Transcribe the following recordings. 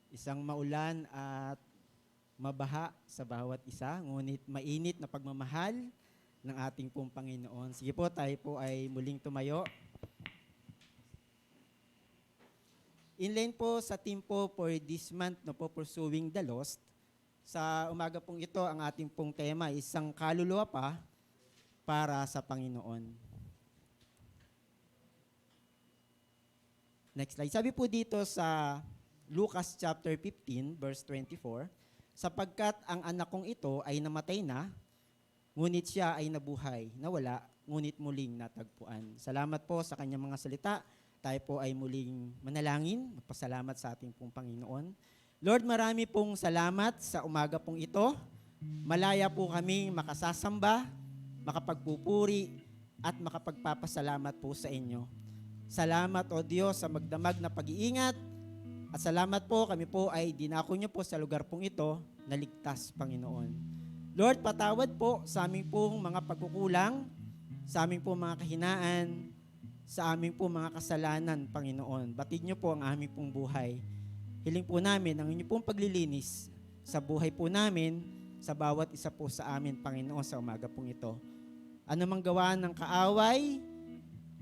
Isang maulan at mabaha sa bawat isa, ngunit mainit na pagmamahal ng ating pong Panginoon. Sige po, tayo po ay muling tumayo. In line po sa team po for this month no po, Pursuing the Lost. Sa umaga pong ito, ang ating pong tema, isang kaluluwa pa para sa Panginoon. Next slide. Sabi po dito sa Lucas chapter 15, verse 24, sapagkat ang anak kong ito ay namatay na, ngunit siya ay nabuhay, nawala, ngunit muling natagpuan. Salamat po sa kanyang mga salita. Tayo po ay muling manalangin, magpasalamat sa ating pong Panginoon. Lord, marami pong salamat sa umaga pong ito. Malaya po kami makasasamba, makapagpupuri, at makapagpapasalamat po sa inyo. Salamat, O Diyos, sa magdamag na pag-iingat. At salamat po, kami po ay dinako niyo po sa lugar pong ito na ligtas, Panginoon. Lord, patawad po sa aming pong mga pagkukulang, sa aming pong mga kahinaan, sa aming pong mga kasalanan, Panginoon. Batid niyo po ang aming pong buhay. Hiling po namin ang inyong pong paglilinis sa buhay po namin, sa bawat isa po sa amin, Panginoon, sa umaga pong ito. Ano mang gawa ng kaaway,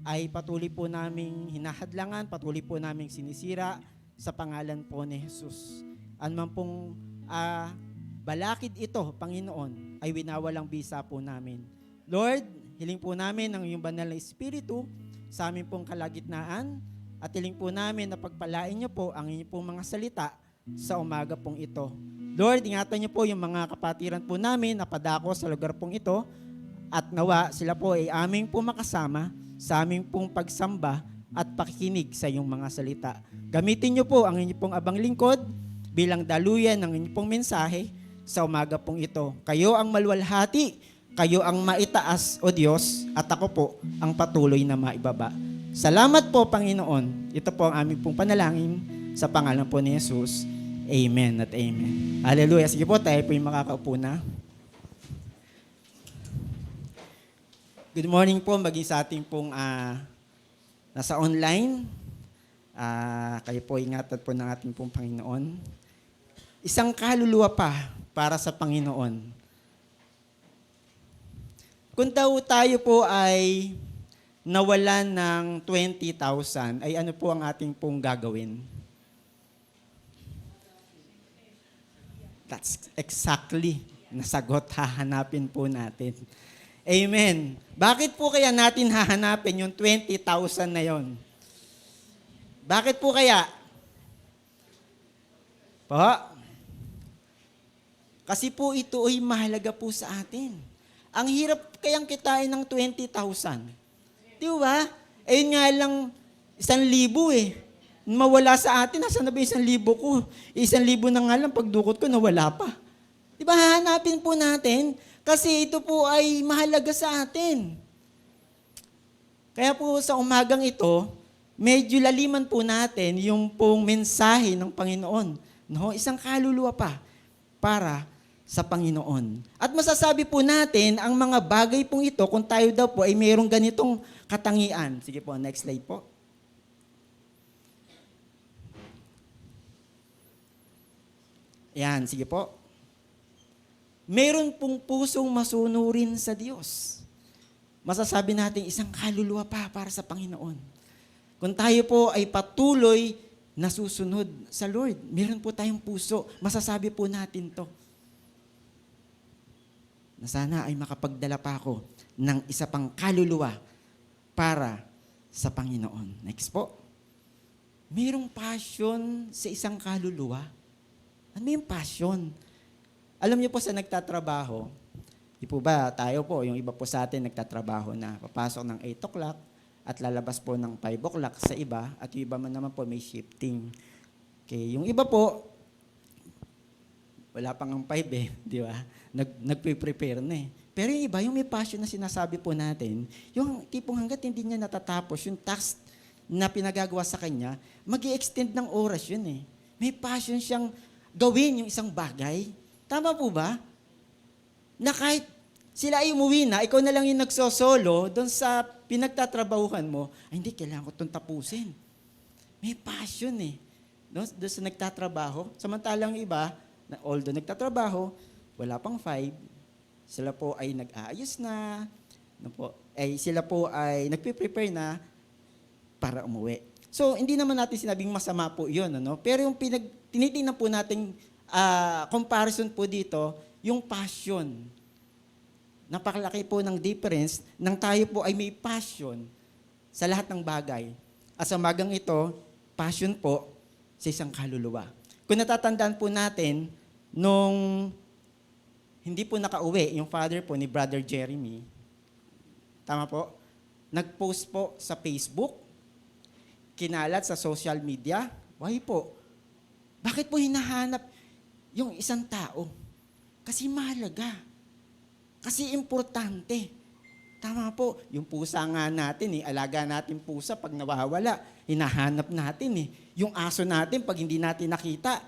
ay patuloy po naming hinahadlangan, patuloy po naming sinisira sa pangalan po ni Jesus. Anumang pong balakid ito, Panginoon, ay winawalang bisa po namin. Lord, hiling po namin ang iyong banal na Espiritu sa aming pong kalagitnaan at hiling po namin na pagpalain niyo po ang inyong pong mga salita sa umaga pong ito. Lord, ingatan niyo po yung mga kapatiran po namin na padako sa lugar pong ito at nawa sila po ay aming po makasama sa aming pong pagsamba at pakikinig sa iyong mga salita. Gamitin niyo po ang inyong pong abang lingkod bilang daluyan ng inyong pong mensahe sa umaga pong ito. Kayo ang maluwalhati, kayo ang maitaas, O Diyos, at ako po ang patuloy na maibaba. Salamat po, Panginoon. Ito po ang aming pong panalangin sa pangalan po ni Jesus. Amen at amen. Hallelujah. Sige po, tayo po yung makakaupo na. Good morning po, maging sa ating pong nasa online. Kayo po ingatan po ng ating pong Panginoon. Isang kaluluwa pa para sa Panginoon. Kung daw tayo po ay nawalan ng 20,000, ay ano po ang ating pong gagawin? That's exactly nasagot, hahanapin po natin. Amen. Bakit po kaya natin hahanapin yung 20,000 na yon? Bakit po kaya? Po? Kasi po ito ay mahalaga po sa atin. Ang hirap kayang kitain ng 20,000. Di ba? Ayun nga lang, 1,000 eh. Mawala sa atin, nasa na ba 1,000 ko? 1,000 na nga lang, pagdukot ko, nawala pa. Di ba, hahanapin po natin? Kasi ito po ay mahalaga sa atin. Kaya po sa umagang ito, medyo laliman po natin yung pong mensahe ng Panginoon. No? Isang kaluluwa pa para sa Panginoon. At masasabi po natin ang mga bagay pong ito kung tayo daw po ay mayroong ganitong katangian. Sige po, next slide po. Ayan, sige po. Meron pong pusong masunurin sa Diyos. Masasabi natin isang kaluluwa pa para sa Panginoon. Kung tayo po ay patuloy na susunod sa Lord, meron po tayong puso. Masasabi po natin to. Na sana ay makapagdala pa ako ng isa pang kaluluwa para sa Panginoon. Next po. Merong passion sa isang kaluluwa. Ano yung passion? Alam niyo po sa nagtatrabaho, di po ba tayo po, yung iba po sa atin nagtatrabaho na papasok ng 8 o'clock at lalabas po ng 5 o'clock sa iba at yung iba man naman po may shifting. Okay, yung iba po, wala pang ang 5 eh, di ba? Nagpe-prepare na eh. Pero yung iba, yung may passion na sinasabi po natin, yung tipong hanggat hindi niya natatapos, yung task na pinagagawa sa kanya, mag-i-extend ng oras yun eh. May passion siyang gawin yung isang bagay. Tama po ba? Na kahit sila ay umuwi na, ikaw na lang yung nagsosolo doon sa pinagtatrabahuhan mo, ay hindi, kailangan ko itong tapusin. May passion eh. Doon sa nagtatrabaho. Samantalang iba, although nagtatrabaho, wala pang 5, sila po ay nag-aayos na, sila po ay nagpe-prepare na para umuwi. So, hindi naman natin sinabing masama po yun. Pero yung tinitingnan po natin comparison po dito, yung passion. Napakalaki po ng difference nang tayo po ay may passion sa lahat ng bagay. At sa magang ito, passion po sa isang kaluluwa. Kung natatandaan po natin, nung hindi po nakauwi, yung father po ni Brother Jeremy, tama po, nag-post po sa Facebook, kinalat sa social media, why po? Bakit po hinahanap yung isang tao? Kasi mahalaga. Kasi importante. Tama po, yung pusa nga natin, alaga natin pusa pag nawawala, hinahanap natin. Yung aso natin, pag hindi natin nakita,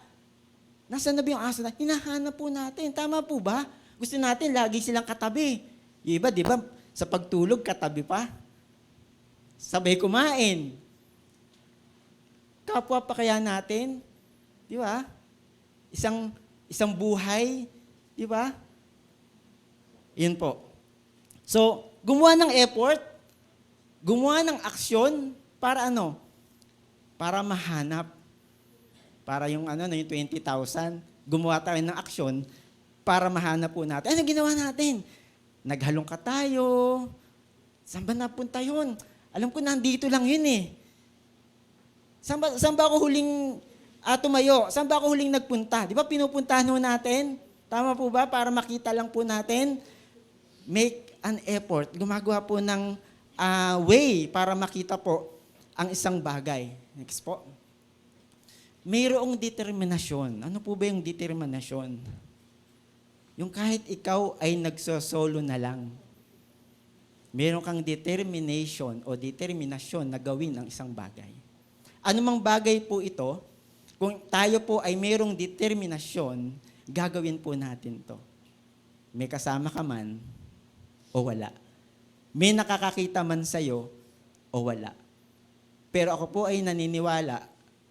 nasaan na ba yung aso natin? Hinahanap po natin. Tama po ba? Gusto natin, lagi silang katabi. Yung iba, di ba, sa pagtulog, katabi pa. Sabay kumain. Kapwa pa kaya natin? Di ba? Isang buhay. Di ba? Yun po. So, gumawa ng effort, gumawa ng aksyon, para ano? Para mahanap. Para yung yung 20,000, gumawa tayo ng aksyon para mahanap po natin. Ano ginawa natin? Naghalongka tayo. Saan ba napunta yun? Alam ko nandito lang yun eh. Saan ba ako huling tumayo? Saan ba ako huling nagpunta? Di ba pinupuntahan natin? Tama po ba? Para makita lang po natin. Make an effort. Gumagawa po ng way para makita po ang isang bagay. Next po. Mayroong determinasyon. Ano po ba yung determinasyon? Yung kahit ikaw ay nagsosolo na lang, meron kang determination o determinasyon na gawin ang isang bagay. Ano mang bagay po ito, kung tayo po ay mayroong determinasyon, gagawin po natin to. May kasama ka man o wala. May nakakakita man sa'yo o wala. Pero ako po ay naniniwala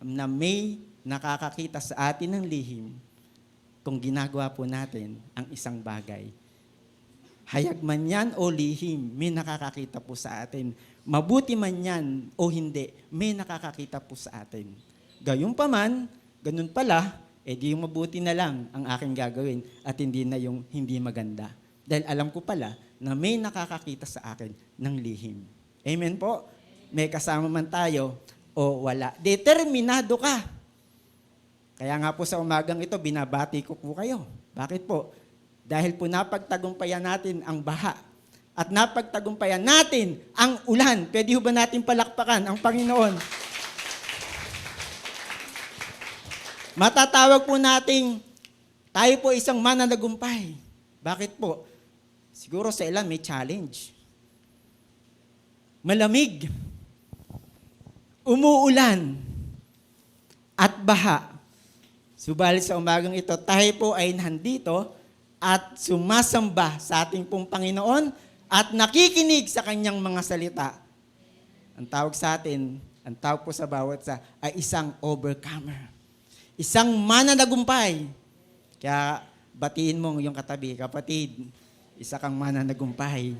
na may nakakakita sa atin ng lihim kung ginagawa po natin ang isang bagay. Hayag man yan o lihim, may nakakakita po sa atin. Mabuti man yan o hindi, may nakakakita po sa atin. Gayunpaman, ganun pala, di yung mabuti na lang ang aking gagawin at hindi na yung hindi maganda. Dahil alam ko pala na may nakakakita sa akin ng lihim. Amen po? May kasama man tayo o wala. Determinado ka. Kaya nga po sa umagang ito, binabati ko po kayo. Bakit po? Dahil po napagtagumpayan natin ang baha at napagtagumpayan natin ang ulan. Pwede ho ba natin palakpakan ang Panginoon? Matatawag po nating tayo po isang mananagumpay. Bakit po? Siguro sa ilan may challenge. Malamig. Umuulan. At baha. Subalit sa umagang ito, tayo po ay nandito at sumasamba sa ating pong Panginoon at nakikinig sa kanyang mga salita. Ang tawag sa atin, ang tawag po sa bawat isa, ay isang overcomer. Isang mananagumpay. Kaya batiin mo yung katabi, kapatid, isa kang mananagumpay.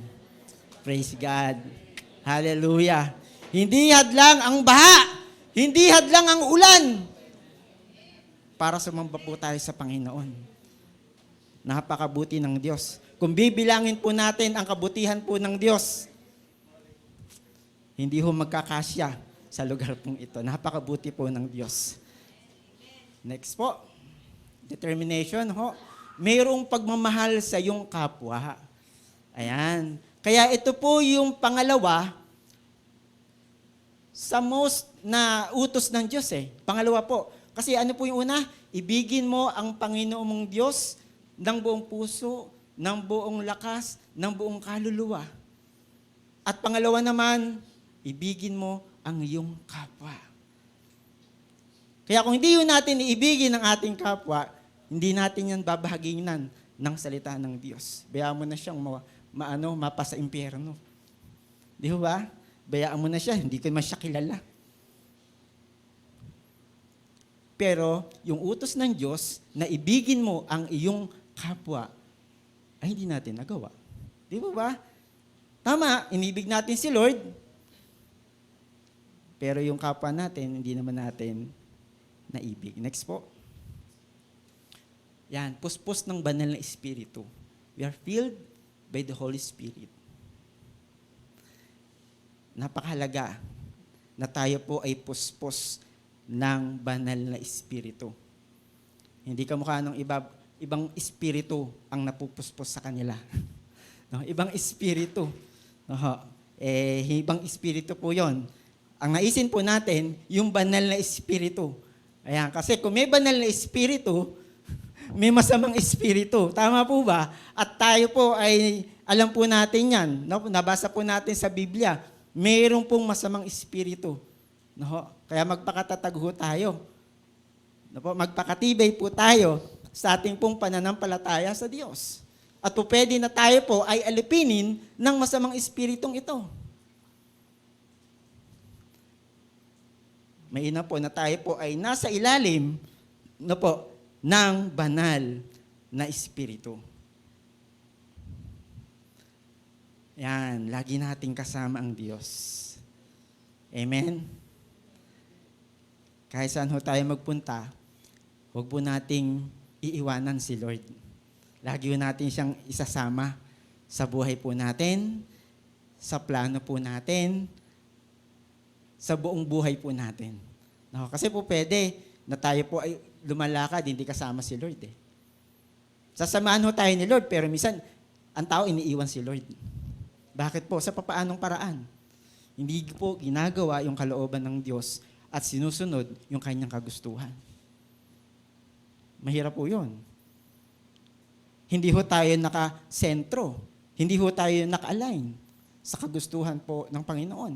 Praise God. Hallelujah. Hindi hadlang ang baha. Hindi hadlang ang ulan. Para sumamba po tayo sa Panginoon. Napakabuti ng Diyos. Kung bibilangin po natin ang kabutihan po ng Diyos, hindi ho magkakasya sa lugar pong ito. Napakabuti po ng Diyos. Next po. Determination ho. Mayroong pagmamahal sa iyong kapwa. Ayan. Kaya ito po yung pangalawa sa most na utos ng Diyos eh. Pangalawa po. Kasi ano po yung una? Ibigin mo ang Panginoon mong Diyos ng buong puso, ng buong lakas, ng buong kaluluwa. At pangalawa naman, ibigin mo ang iyong kapwa. Kaya kung hindi yun natin iibigin ang ating kapwa, hindi natin yan babahaginan ng salita ng Diyos. Bayaan mo na siyang mapa sa impyerno. Di ba? Bayaan mo na siya, hindi ko naman siya kilala. Pero yung utos ng Diyos na ibigin mo ang iyong kapwa, ay hindi natin nagawa. Di ba? Tama, inibig natin si Lord, pero yung kapwa natin, hindi naman natin naibig. Next po. Yan, puspos ng banal na Espiritu. We are filled by the Holy Spirit. Napakahalaga na tayo po ay puspos ng banal na Espiritu. Hindi kamukha ng ibang espiritu ang napupuspos sa kanila. No, ibang espiritu. Ibang espiritu po yon. Ang naisin po natin, yung banal na espiritu. Ayan, kasi kung may banal na espiritu, may masamang espiritu. Tama po ba? At tayo po ay, alam po natin yan. No? Nabasa po natin sa Biblia, mayroon pong masamang espiritu. No? Kaya magpakatatag ho tayo. No? Magpakatibay po tayo sa ating pong pananampalataya sa Diyos. At po pwede na tayo po ay alipinin ng masamang espiritong ito. Mainam po na tayo po ay nasa ilalim ng banal na espiritu. Yan, lagi nating kasama ang Diyos. Amen? Kahit saan ho tayo magpunta, huwag po nating iiwanan si Lord. Lagi ho natin siyang isasama sa buhay po natin, sa plano po natin, sa buong buhay po natin. No, kasi po pwede na tayo po ay lumalakad, hindi kasama si Lord. Sasamahan ho tayo ni Lord, pero minsan, ang tao iniiwan si Lord. Bakit po? Sa papaanong paraan? Hindi po ginagawa yung kalooban ng Diyos at sinusunod yung kanyang kagustuhan. Mahirap po yun. Hindi ho tayo nakasentro. Hindi ho tayo naka-align sa kagustuhan po ng Panginoon.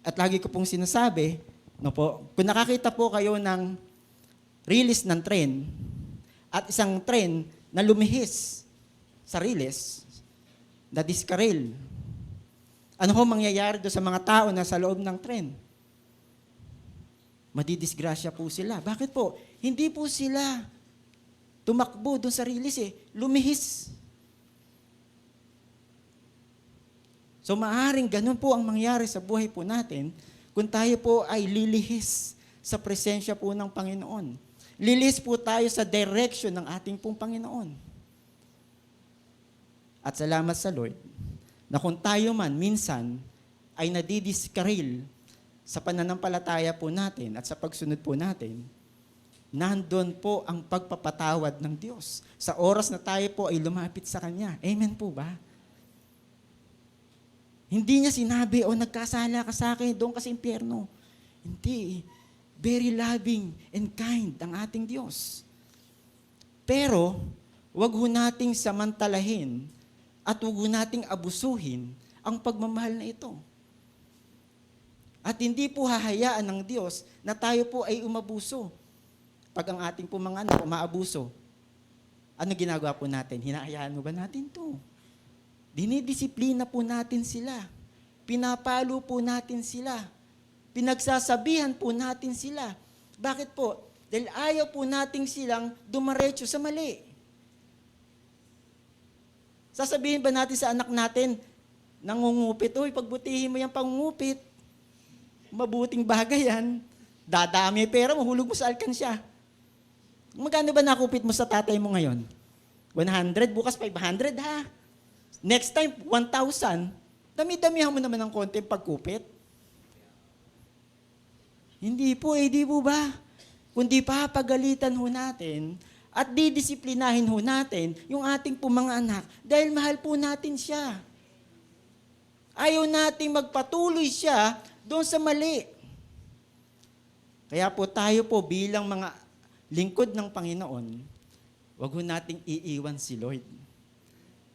At lagi ko pong sinasabi, kung nakakita po kayo ng release ng tren at isang tren na lumihis sa release, na diskaril, ano ho mangyayari doon sa mga tao na sa loob ng tren? Madidisgrasya po sila. Bakit po? Hindi po sila tumakbo doon sa release lumihis. So maaaring ganun po ang mangyari sa buhay po natin kung tayo po ay lilihis sa presensya po ng Panginoon. Lilihis po tayo sa direction ng ating pong Panginoon. At salamat sa Lord na kung tayo man minsan ay nadidiskaril sa pananampalataya po natin at sa pagsunod po natin, nandun po ang pagpapatawad ng Diyos sa oras na tayo po ay lumapit sa Kanya. Amen po ba? Hindi niya sinabi, nagkasala ka sa akin, doon ka sa impyerno. Hindi. Very loving and kind ang ating Diyos. Pero, wag ho nating samantalahin at wag ho nating abusuhin ang pagmamahal na ito. At hindi po hahayaan ng Diyos na tayo po ay umabuso. Pag ang ating po mga anak umaabuso, ano ginagawa po natin? Hinahayaan mo ba natin to? Dinidisiplina po natin sila. Pinapalo po natin sila. Pinagsasabihan po natin sila. Bakit po? Dahil ayaw po natin silang dumaretso sa mali. Sasabihin ba natin sa anak natin, nangungupit, pagbutihin mo yung pangungupit. Mabuting bagay yan. Dadami pera, mahulog mo sa alkansya. Magkano ba nakupit mo sa tatay mo ngayon? 100, bukas 500 ha. Next time, 1,000. Dami-damihan mo naman ng konti pagkupit. Hindi po, di po ba? Kundi papagalitan ho natin at didisiplinahin ho natin yung ating po mga anak dahil mahal po natin siya. Ayaw nating magpatuloy siya doon sa mali. Kaya po tayo po bilang mga lingkod ng Panginoon, wag ho nating iiwan si Lord.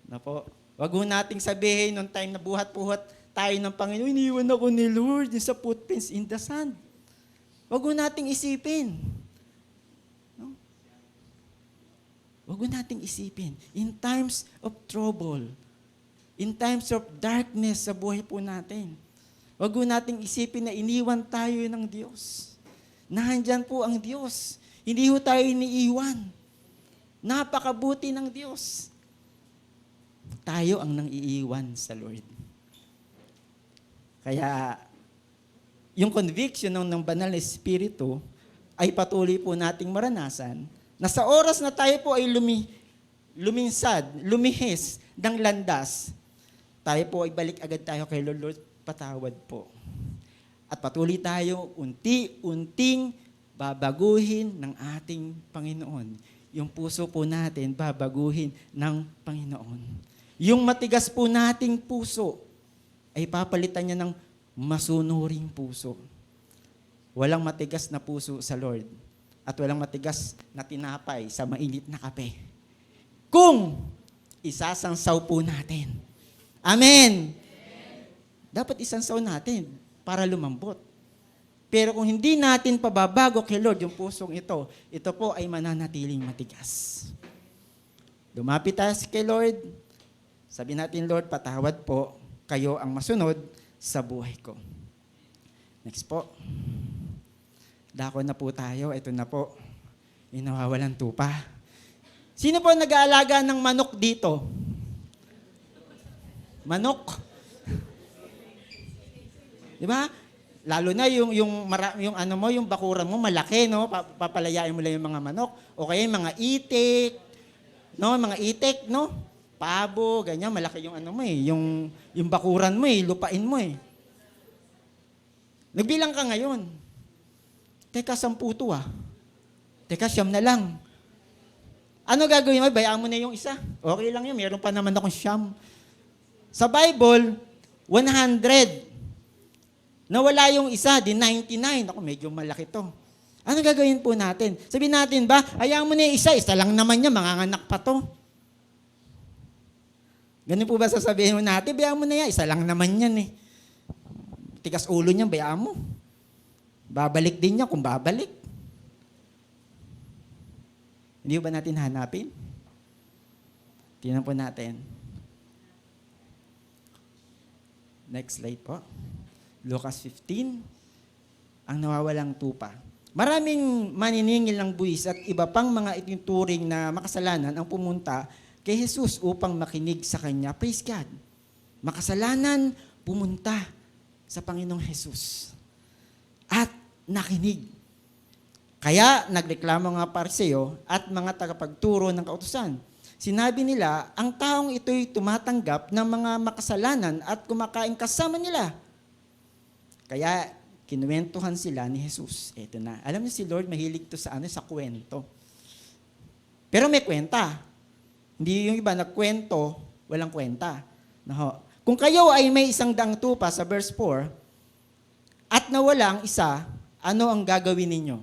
Na po, wag ho nating sabihin noong time na buhat-buhat tayo ng Panginoon, iniwan ako ni Lord sa footprints in the sand. Wag ho nating isipin. No? Wag ho nating isipin. In times of trouble, in times of darkness sa buhay po natin, wag ho nating isipin na iniwan tayo ng Diyos. Nandyan po ang Diyos. Hindi ho tayo iniiwan. Napakabuti ng Diyos. Tayo ang nang-iiwan sa Lord. Kaya, yung conviction ng banal na Espiritu ay patuloy po nating maranasan na sa oras na tayo po ay lumihis ng landas, tayo po ay balik agad tayo kay Lord, Lord, patawad po. At patuloy tayo unti-unting babaguhin ng ating Panginoon. Yung puso po natin babaguhin ng Panginoon. Yung matigas po nating puso ay papalitan niya ng masunuring puso. Walang matigas na puso sa Lord at walang matigas na tinapay sa mainit na kape. Kung isasangsaw po natin. Amen. Dapat isangsaw natin para lumambot. Pero kung hindi natin pababago kay Lord yung pusong ito po ay mananatiling matigas. Lumapit tayo kay Lord, sabi natin, Lord, patawad po, kayo ang masunod sa buhay ko. Next po. Dako na po tayo, ito na po, inawawalan tupa. Sino po nag-aalaga ng manok dito? Manok. Di ba? Lalo na yung bakuran mo malaki, no? Papalayain mo lang yung mga manok o kaya yung mga itik, no? Mga itik, no? Pabo, ganyan, malaki yung yung bakuran mo lupain mo . Nagbilang ka ngayon. Teka, 10 to . Teka, 9 na lang. Ano gagawin mo? Bayaan mo na yung isa. Okay lang yun, meron pa naman akong 9. Sa Bible, 100. Nawala yung isa, di 99. Ako, medyo malaki to. Ano gagawin po natin? Sabihin natin ba, hayaan mo na yung isa lang naman niya, manganganak pa to. Ganun po ba sasabihin mo natin? Bayaan mo na yan, isa lang naman yan . Tigas ulo niya, bayaan mo. Babalik din niya kung babalik. Hindi ba natin hanapin? Tingnan po natin. Next slide po. Lucas 15, ang nawawalang tupa. Maraming maniningil ng buwis at iba pang mga itinuturing na makasalanan ang pumunta kay Jesus upang makinig sa Kanya. Praise God. Makasalanan, pumunta sa Panginoong Jesus. At nakinig. Kaya nagreklamo nga Pariseo at mga tagapagturo ng kautusan. Sinabi nila, ang taong ito'y tumatanggap ng mga makasalanan at kumakain kasama nila. Kaya kinuwentuhan sila ni Jesus. Ito na. Alam niyo si Lord mahilig to sa kwento. Pero may kwenta. Hindi yung iba nagkwento, walang kwenta. No. Kung kayo ay may 100 tupa sa verse 4, at nawala ang isa, ano ang gagawin ninyo?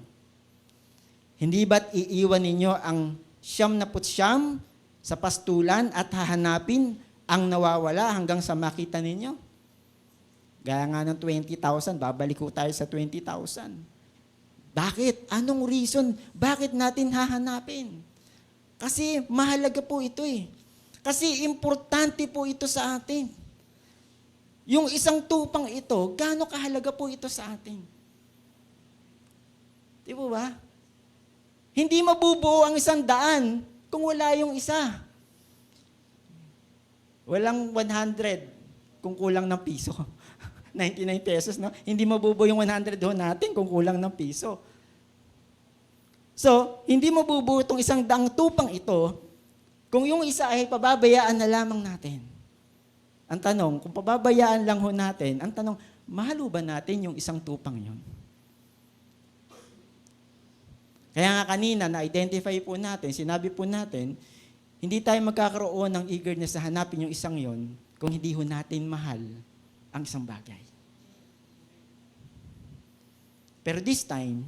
Hindi ba't iiwan ninyo ang 99 sa pastulan at hahanapin ang nawawala hanggang sa makita ninyo? Gaya nga ng 20,000, babalik ko tayo sa 20,000. Bakit? Anong reason? Bakit natin hahanapin? Kasi mahalaga po ito . Kasi importante po ito sa atin. Yung 1 tupang ito, gaano kahalaga po ito sa atin? Di ba? Hindi mabubuo ang 100 kung wala yung isa. Walang 100 kung kulang ng piso. 99 pesos, no? Hindi mabubuo yung 100 natin kung kulang ng piso. So, hindi mabubuo itong 100 tupang ito kung yung isa ay pababayaan na lamang natin. Ang tanong, kung pababayaan lang natin, ang tanong, mahal ba natin yung 1 tupang yun? Kaya nga kanina, na-identify po natin, sinabi po natin, hindi tayo magkakaroon ng eagerness na hanapin yung isang yon kung hindi natin mahal ang isang bagay. Pero this time,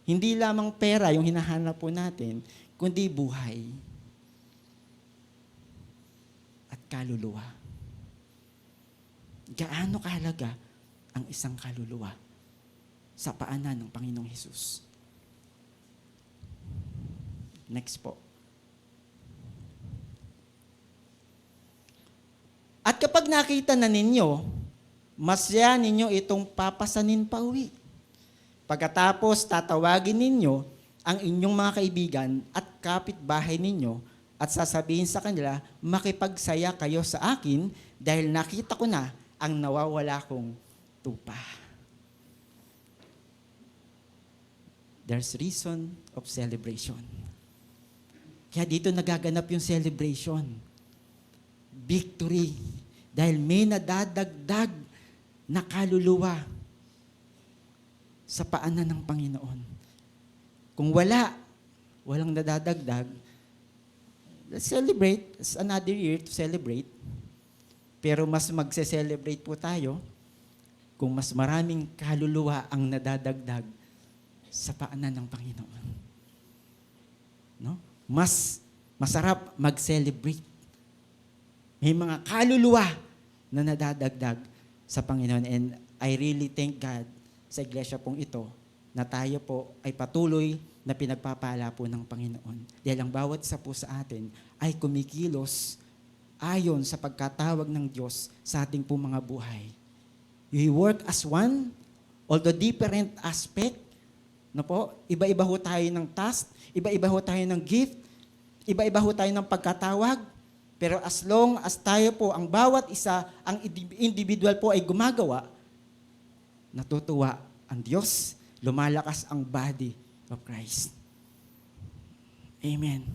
hindi lamang pera yung hinahanap po natin, kundi buhay at kaluluwa. Gaano kahalaga ang isang kaluluwa sa paanan ng Panginoong Hesus? Next po. At kapag nakita na ninyo, masya ninyo itong papasanin pa uwi. Pagkatapos tatawagin ninyo ang inyong mga kaibigan at kapitbahay ninyo at sasabihin sa kanila, makipagsaya kayo sa akin dahil nakita ko na ang nawawala kong tupa. There's reason of celebration. Kaya dito nagaganap yung celebration. Victory. Dahil may nadadagdag na kaluluwa sa paanan ng Panginoon. Kung walang nadadagdag, let's celebrate. It's another year to celebrate. Pero mas magse-celebrate po tayo kung mas maraming kaluluwa ang nadadagdag sa paanan ng Panginoon. No? Mas masarap mag-celebrate. May mga kaluluwa na nadadagdag sa Panginoon. And I really thank God sa iglesia pong ito na tayo po ay patuloy na pinagpapala po ng Panginoon. Dahil ang bawat isa po sa atin ay kumikilos ayon sa pagkatawag ng Diyos sa ating po mga buhay. We work as one, although different aspect. No po? Iba-iba ho tayo ng task, iba-iba ho tayo ng gift, iba-iba ho tayo ng pagkatawag. Pero as long as tayo po, ang bawat isa, ang individual po ay gumagawa, natutuwa ang Diyos, lumalakas ang body of Christ. Amen.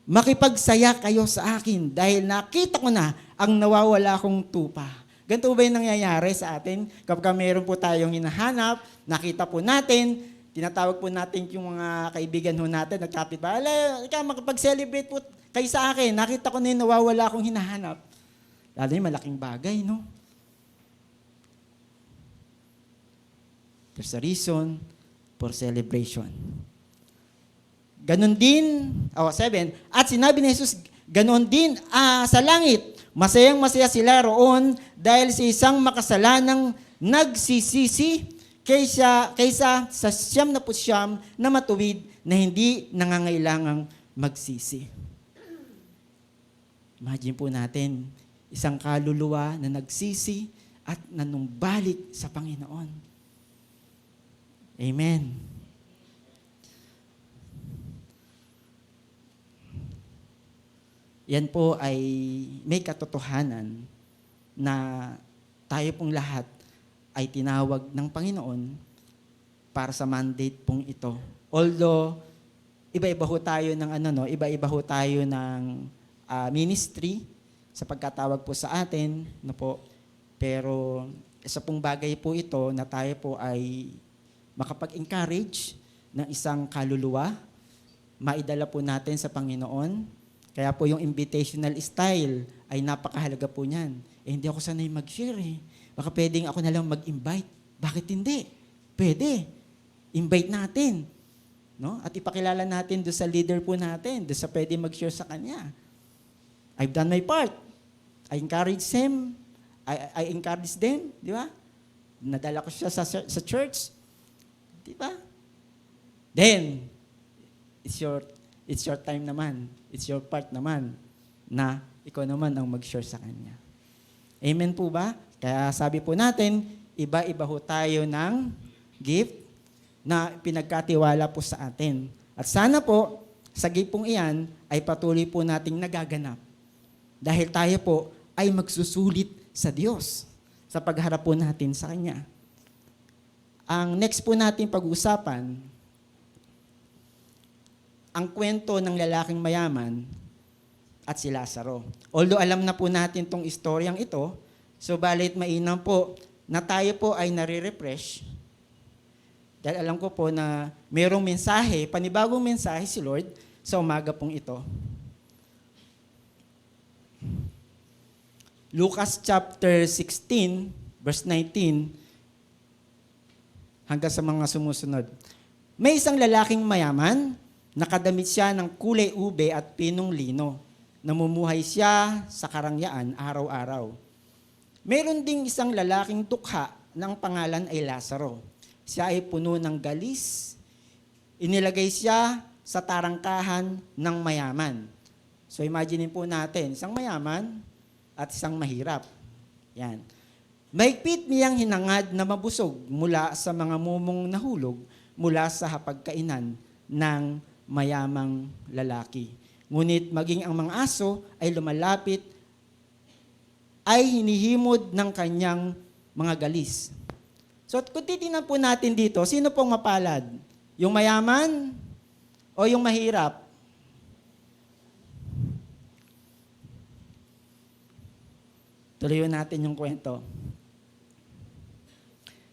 Makipagsaya kayo sa akin dahil nakita ko na ang nawawala kong tupa. Ganito ba yung nangyayari sa atin? Kapag meron po tayong hinahanap, nakita po natin, tinatawag po natin yung mga kaibigan ho natin, nagkapit ba, ikaw makapag-celebrate po kayo sa akin, nakita ko na yung nawawala akong hinahanap. Lalo yung malaking bagay, no? There's a reason for celebration. Ganon din, 7, at sinabi ni Jesus, ganon din sa langit, masayang-masaya sila roon dahil sa isang makasalanang nagsisisi kaysa sa 99 na matuwid na hindi nangangailangang magsisi. Imagine po natin, isang kaluluwa na nagsisi at nanumbalik sa Panginoon. Amen. Yan po ay may katotohanan na tayo pong lahat ay tinawag ng Panginoon para sa mandate pong ito. Although, iba-iba ho tayo ng iba-iba ho tayo ng ministry sa pagkatawag po sa atin, no po. Pero isa pong bagay po ito na tayo po ay makapag-encourage ng isang kaluluwa, maidala po natin sa Panginoon. Kaya po yung invitational style ay napakahalaga po niyan. Hindi ako sanay mag-share eh. Baka pwedeng ako na lang mag-invite. Bakit hindi? Pwede. Invite natin. No? At ipakilala natin doon sa leader po natin, doon sa pwede mag-share sa kanya. I've done my part. I encourage him. I encourage them. Di ba? Nadala ko siya sa church. Di ba? Then, it's your time naman. It's your part naman na ikaw naman ang mag-share sa kanya. Amen po ba? Kaya sabi po natin, iba-iba ho tayo ng gift na pinagkatiwala po sa atin. At sana po, sa gift pong iyan, ay patuloy po nating nagaganap. Dahil tayo po ay magsusulit sa Diyos sa pagharap po natin sa Kanya. Ang next po natin pag-uusapan, ang kwento ng lalaking mayaman at si Lazaro. Although alam na po natin tong istoryang ito, so balit mainam po na tayo po ay nare-refresh dahil alam ko po na mayroong mensahe, panibagong mensahe si Lord sa umaga pong ito. Lucas chapter 16, verse 19, hanggang sa mga sumusunod. May isang lalaking mayaman, nakadamit siya ng kulay ube at pinong lino. Namumuhay siya sa karangyaan araw-araw. Meron ding isang lalaking dukha ng pangalan ay Lazaro. Siya ay puno ng galis. Inilagay siya sa tarangkahan ng mayaman. So imagine po natin, isang mayaman at isang mahirap. Yan. Mahigpit niyang hinangad na mabusog mula sa mga mumong nahulog mula sa hapagkainan ng mayamang lalaki. Ngunit maging ang mga aso ay lumalapit, ay hinihimod ng kanyang mga galis. So kung titingnan po natin dito, sino pong mapalad? Yung mayaman o yung mahirap? Tuloy natin yung kwento.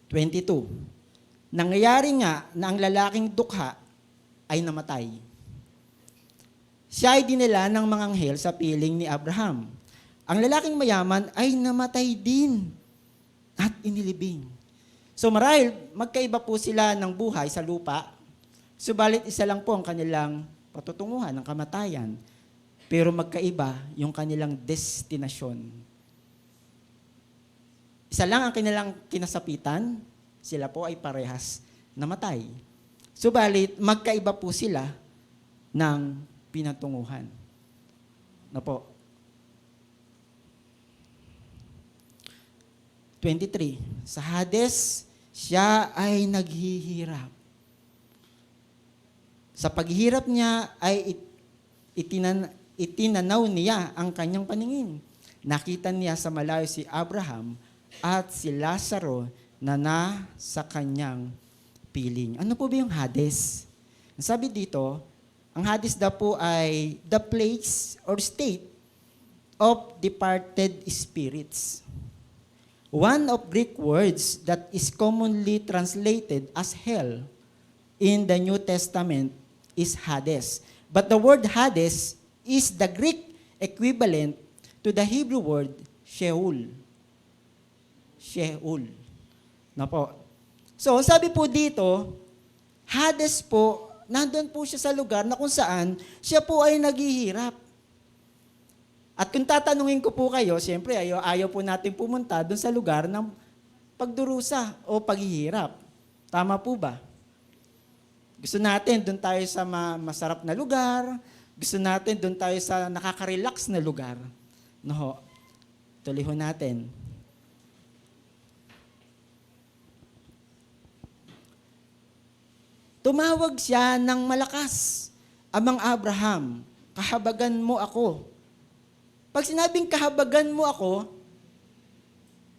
22. Nangyayari nga na ang lalaking dukha ay namatay. Siya ay dinala ng mga anghel sa piling ni Abraham. Ang lalaking mayaman ay namatay din at inilibing. So marahil magkaiba po sila ng buhay sa lupa, subalit isa lang po ang kanilang patutunguhan ng kamatayan, pero magkaiba yung kanilang destinasyon. Isa lang ang kanilang kinasapitan, sila po ay parehas namatay. Subalit, magkaiba po sila ng pinatunguhan. Na po. 23. Sa Hades, siya ay naghihirap. Sa paghihirap niya ay itinanaw niya ang kanyang paningin. Nakita niya sa malayo si Abraham at si Lazaro na nasa kanyang piling. Ano po ba yung Hades? Sabi dito, ang Hades daw po ay the place or state of departed spirits. One of Greek words that is commonly translated as hell in the New Testament is Hades. But the word Hades is the Greek equivalent to the Hebrew word Sheol. Sheol. Na po. So, sabi po dito, Hades po, nandun po siya sa lugar na kung saan siya po ay naghihirap. At kung tatanungin ko po kayo, siyempre ayaw po natin pumunta doon sa lugar ng pagdurusa o paghihirap. Tama po ba? Gusto natin doon tayo sa masarap na lugar, gusto natin doon tayo sa nakaka-relax na lugar. No, tuloy ho natin. Tumawag siya ng malakas, Amang Abraham, kahabagan mo ako. Pag sinabing kahabagan mo ako,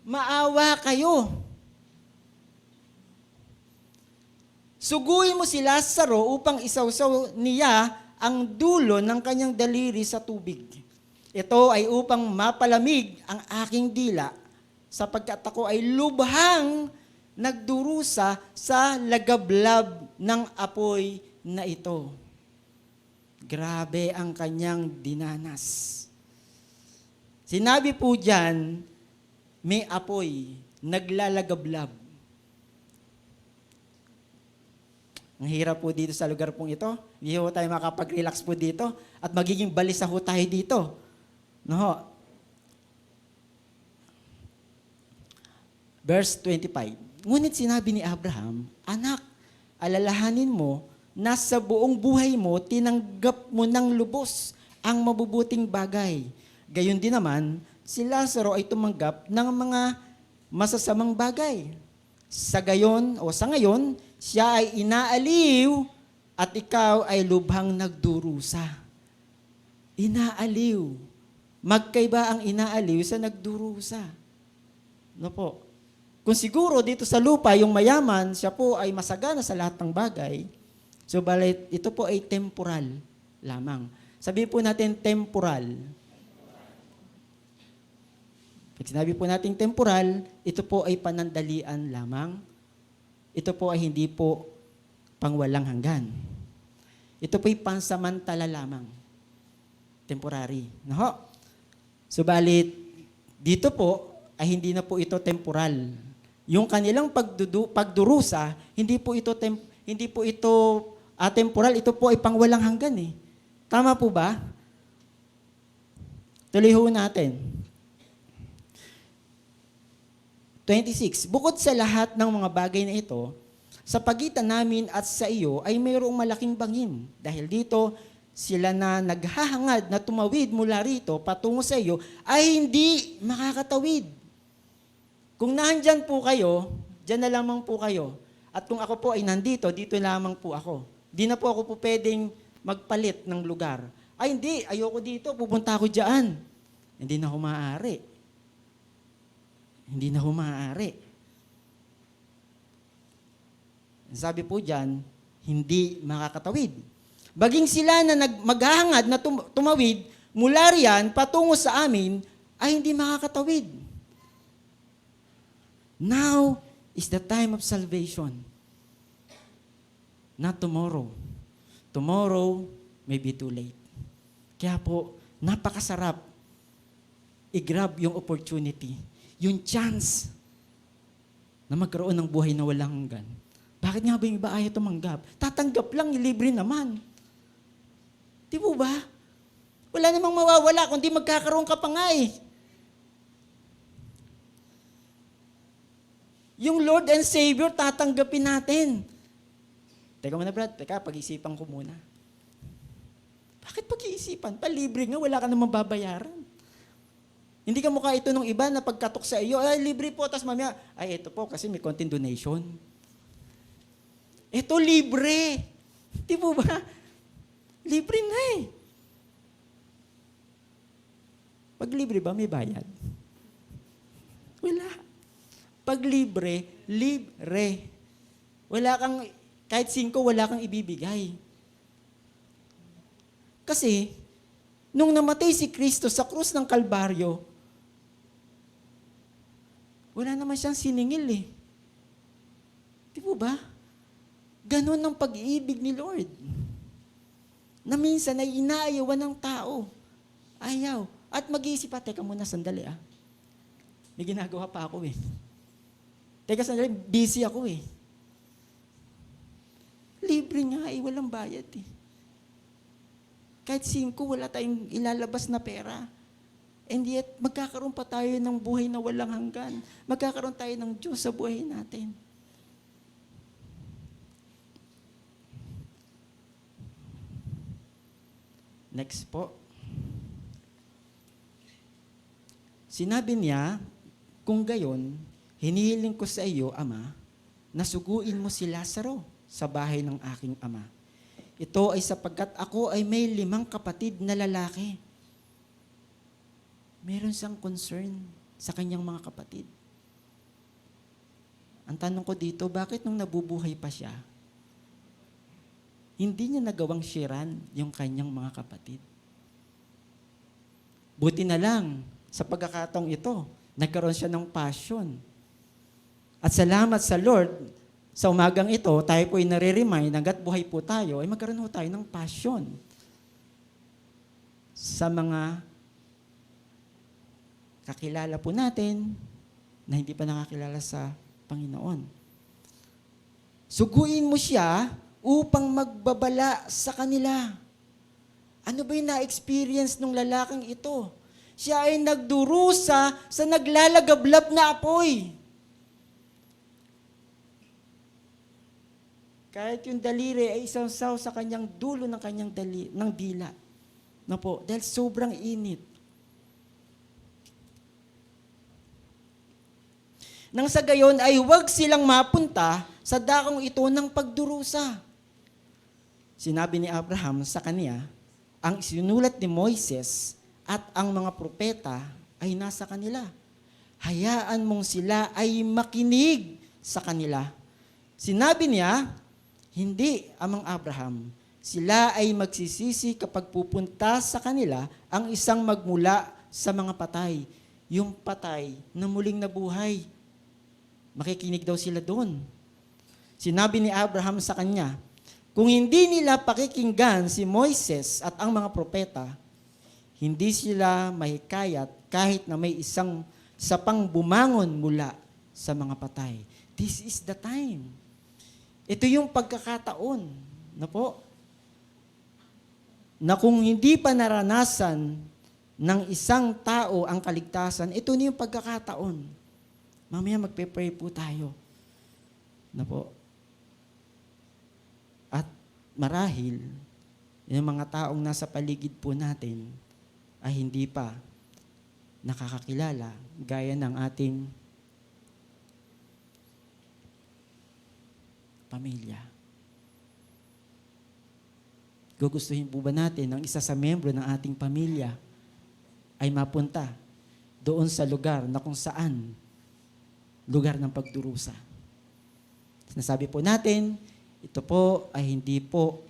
maawa kayo. Suguin mo si Lazaro upang isawsaw niya ang dulo ng kanyang daliri sa tubig. Ito ay upang mapalamig ang aking dila, sapagkat ako ay lubhang nagdurusa sa lagablab ng apoy na ito. Grabe ang kanyang dinanas. Sinabi po dyan, may apoy, naglalagablab. Ang hirap po dito sa lugar pong ito. Hindi po tayo makapag-relax po dito at magiging balisa po tayo dito. No? Verse 25. Ngunit sinabi ni Abraham, Anak, alalahanin mo na sa buong buhay mo, tinanggap mo ng lubos ang mabubuting bagay. Gayon din naman, si Lazaro ay tumanggap ng mga masasamang bagay. Sa ngayon, siya ay inaaliw at ikaw ay lubhang nagdurusa. Inaaliw. Magkaiba ang inaaliw sa nagdurusa. No po? Kung siguro dito sa lupa, yung mayaman, siya po ay masagana sa lahat ng bagay, so balit ito po ay temporal lamang. Sabi po natin temporal. Pag sinabi po natin temporal, ito po ay panandalian lamang. Ito po ay hindi po pangwalang hanggan. Ito po ay pansamantala lamang. Temporary. No? Subalit, dito po ay hindi na po ito temporal. Yung kanilang pagdurusa, hindi po ito temporal, ito po ay pangwalang hanggan eh. Tama po ba? Tuloy ho natin. 26. Bukod sa lahat ng mga bagay na ito, sa pagitan namin at sa iyo ay mayroong malaking bangin. Dahil dito, sila na naghahangad na tumawid mula rito patungo sa iyo ay hindi makakatawid. Kung nandyan po kayo, dyan na lamang po kayo. At kung ako po ay nandito, dito lamang po ako. Di na po ako po pwedeng magpalit ng lugar. Ay hindi, ayoko dito, pupunta ako dyan. Hindi na ako maaari. Hindi na ako maaari. Sabi po dyan, hindi makakatawid. Baging sila na maghahangad na tumawid, mula riyan patungo sa amin, ay hindi makakatawid. Now is the time of salvation. Not tomorrow. Tomorrow may be too late. Kaya po, napakasarap i-grab yung opportunity, yung chance na magkaroon ng buhay na walang hanggan. Bakit nga ba yung iba ayaw tumanggap? Tatanggap lang, libre naman. Di po ba? Wala namang mawawala, kundi magkakaroon ka pa nga eh. Yung Lord and Savior, tatanggapin natin. Teka muna Brad, pag-isipan ko muna. Bakit pag-iisipan? Palibre nga, wala ka namang babayaran. Hindi ka mukha ito nung iba na pagkatok sa iyo, ay libre po, tapos mamaya, ay ito po kasi may konting donation. Ito libre. Di po ba? Libre na eh. Pag libre ba, may bayad? Wala. Pag libre, libre. Wala kang, kahit 5, wala kang ibibigay. Kasi, nung namatay si Kristo sa krus ng Kalbaryo, wala naman siyang siningil eh. Di po ba? Ganon ang pag-ibig ni Lord. Na minsan ay inaayawan ng tao. Ayaw. At mag-iisip pa, teka muna, sandali ah. May ginagawa pa ako eh. Teka sandali, busy ako eh. Libre nga eh, walang bayad eh. Kahit 5, wala tayong ilalabas na pera. And yet, magkakaroon pa tayo ng buhay na walang hanggan. Magkakaroon tayo ng Diyos sa buhay natin. Next po. Sinabi niya, kung gayon, hinihiling ko sa iyo, Ama, na suguin mo si Lazaro sa bahay ng aking ama. Ito ay sapagkat ako ay may 5 kapatid na lalaki. Meron siyang concern sa kanyang mga kapatid. Ang tanong ko dito, bakit nung nabubuhay pa siya, hindi niya nagawang sharean yung kanyang mga kapatid? Buti na lang, sa pagkakataong ito, nagkaroon siya ng passion. At salamat sa Lord, sa umagang ito, tayo po ay nare-remind, hanggat buhay po tayo, ay magkaroon po tayo ng passion sa mga kakilala po natin na hindi pa nakakilala sa Panginoon. Suguin mo siya upang magbabala sa kanila. Ano ba yung na-experience ng lalaking ito? Siya ay nagdurusa sa naglalagablab na apoy. Kahit yung daliri ay isawsaw sa kanyang dulo ng kanyang ng dila. Na po, dahil sobrang init. Nang sa gayon ay huwag silang mapunta sa dakong ito ng pagdurusa. Sinabi ni Abraham sa kanya, ang sinulat ni Moises at ang mga propeta ay nasa kanila. Hayaan mong sila ay makinig sa kanila. Sinabi niya, hindi, Amang Abraham, sila ay magsisisi kapag pupunta sa kanila ang isang magmula sa mga patay. Yung patay na muling nabuhay. Makikinig daw sila doon. Sinabi ni Abraham sa kanya, kung hindi nila pakikinggan si Moises at ang mga propeta, hindi sila mahikayat kahit na may isang sapang bumangon mula sa mga patay. This is the time. Ito yung pagkakataon, na po, na kung hindi pa naranasan ng isang tao ang kaligtasan, ito na yung pagkakataon. Mamaya magpe-pray po tayo. Na po. At marahil, yung mga taong nasa paligid po natin ay hindi pa nakakakilala gaya ng ating pamilya. Gugustuhin po ba natin ang isa sa membro ng ating pamilya ay mapunta doon sa lugar na kung saan lugar ng pagdurusa? Sinasabi po natin, ito po ay hindi po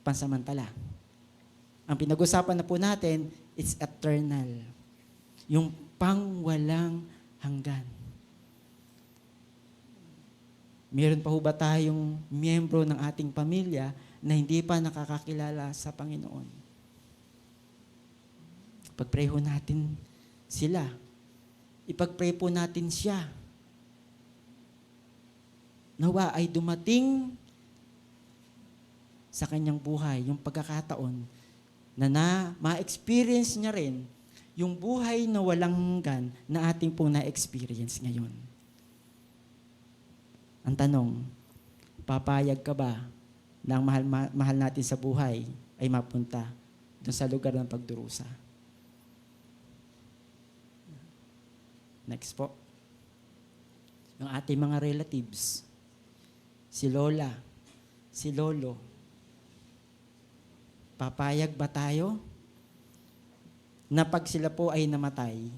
pansamantala. Ang pinag-usapan na po natin, it's eternal. Yung pangwalang hanggan. Meron pa ho ba tayong miyembro ng ating pamilya na hindi pa nakakakilala sa Panginoon? Pag-pray ho natin sila. Ipag-pray po natin siya. Nawa ay dumating sa kanyang buhay yung pagkakataon na ma-experience niya rin yung buhay na walang hanggan na ating pong na-experience ngayon. Ang tanong, papayag ka ba na ang mahal natin sa buhay ay mapunta doon sa lugar ng pagdurusa? Next po. Yung ating mga relatives, si Lola, si Lolo, papayag ba tayo na pag sila po ay namatay,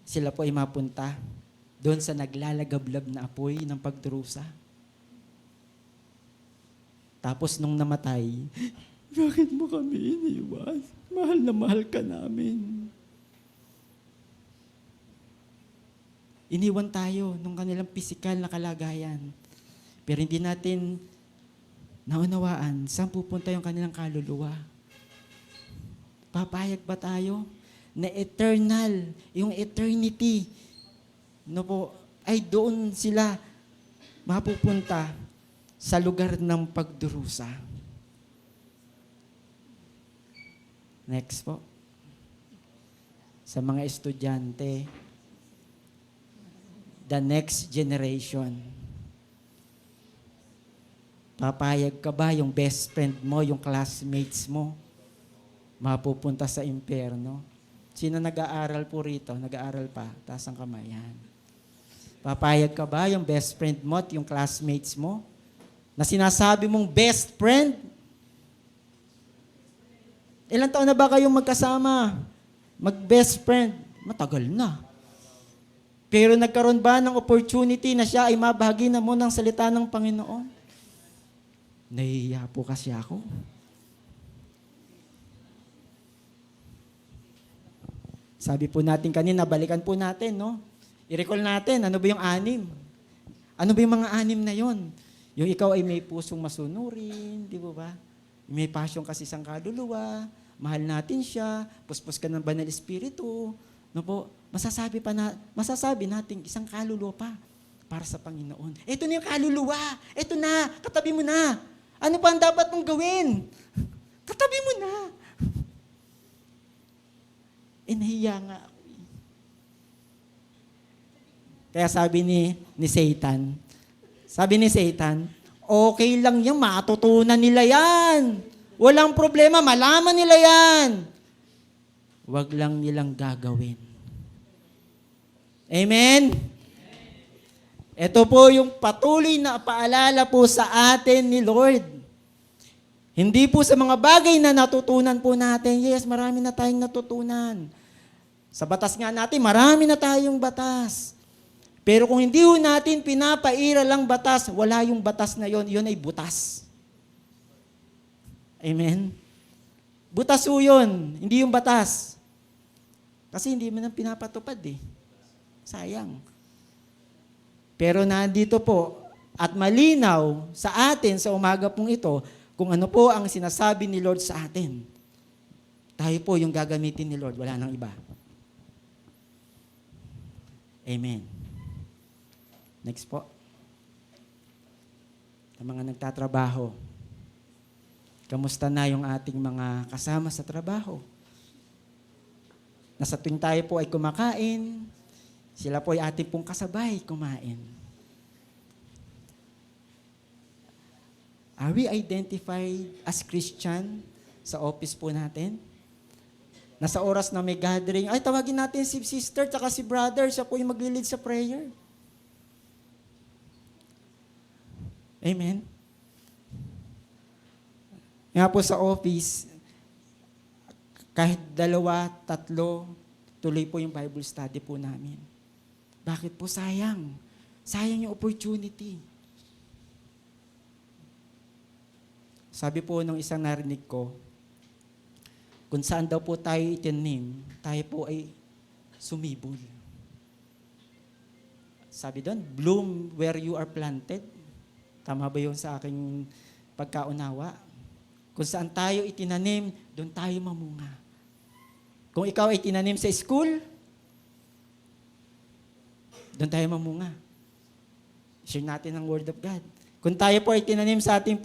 sila po ay mapunta doon sa naglalagablab na apoy ng pagdurusa? Tapos nung namatay, bakit mo kami iniwan? Mahal na mahal ka namin. Iniwan tayo nung kanilang pisikal na kalagayan. Pero hindi natin naunawaan saan pupunta yung kanilang kaluluwa. Papayag ba tayo na eternal, yung eternity, no po, ay doon sila mapupunta sa lugar ng pagdurusa? Next po. Sa mga estudyante, the next generation. Papayag ka ba yung best friend mo, yung classmates mo, mapupunta sa impyerno? Sino nag-aaral po rito? Nag-aaral pa? Taas ang kamay. Yan. Papayag ka ba yung best friend mo at yung classmates mo na sinasabi mong best friend? Ilang taon na ba kayong magkasama? Mag-best friend? Matagal na. Pero nagkaroon ba ng opportunity na siya ay mabahagi na mo ng salita ng Panginoon? Nahihiya po kasi ako. Sabi po natin kanina, balikan po natin, no? I-recall natin, ano ba yung 6? Ano ba yung mga 6 na yon? Yung ikaw ay may pusong masunurin, di ba? May passion kasi sa kaluluwa, mahal natin siya, puspos ka ng banal espiritu, no po? Masasabi natin isang kaluluwa pa para sa Panginoon. Ito na yung kaluluwa. Ito na, katabi mo na. Ano pa ang dapat mong gawin? Katabi mo na. Nahiya nga ako. Kaya sabi ni Satan, okay lang yan, matutunan nila yan. Walang problema, malaman nila yan. Huwag lang nilang gagawin. Amen? Ito po yung patuloy na paalala po sa atin ni Lord. Hindi po sa mga bagay na natutunan po natin. Yes, marami na tayong natutunan. Sa batas nga natin, marami na tayong batas. Pero kung hindi ho natin pinapairal ang batas, wala yung batas na yon, yun ay butas. Amen? Butas ho yun, hindi yung batas. Kasi hindi mo nang pinapatupad eh. Sayang. Pero nandito po, at malinaw sa atin sa umaga pong ito, kung ano po ang sinasabi ni Lord sa atin. Tayo po yung gagamitin ni Lord, wala nang iba. Amen. Next po. Ang mga nagtatrabaho. Kamusta na yung ating mga kasama sa trabaho? Nasa tuwing tayo po ay kumakain, sila po ay ating pong kasabay kumain. Are we identified as Christian sa office po natin? Nasa oras na may gathering, ay tawagin natin si sister at si brother, siya po yung maglilid sa prayer. Amen? Nga po sa office, kahit 2, 3, tuloy po yung Bible study po namin. Bakit po? Sayang. Sayang yung opportunity. Sabi po nung isang narinig ko, kung saan daw po tayo itinim, tayo po ay sumibol. Sabi doon, bloom where you are planted. Tama ba yun sa aking pagkaunawa? Kung saan tayo itinanim, doon tayo mamunga. Kung ikaw ay tinanim sa school, doon tayo mamunga. Share natin ang Word of God. Kung tayo po ay tinanim sa ating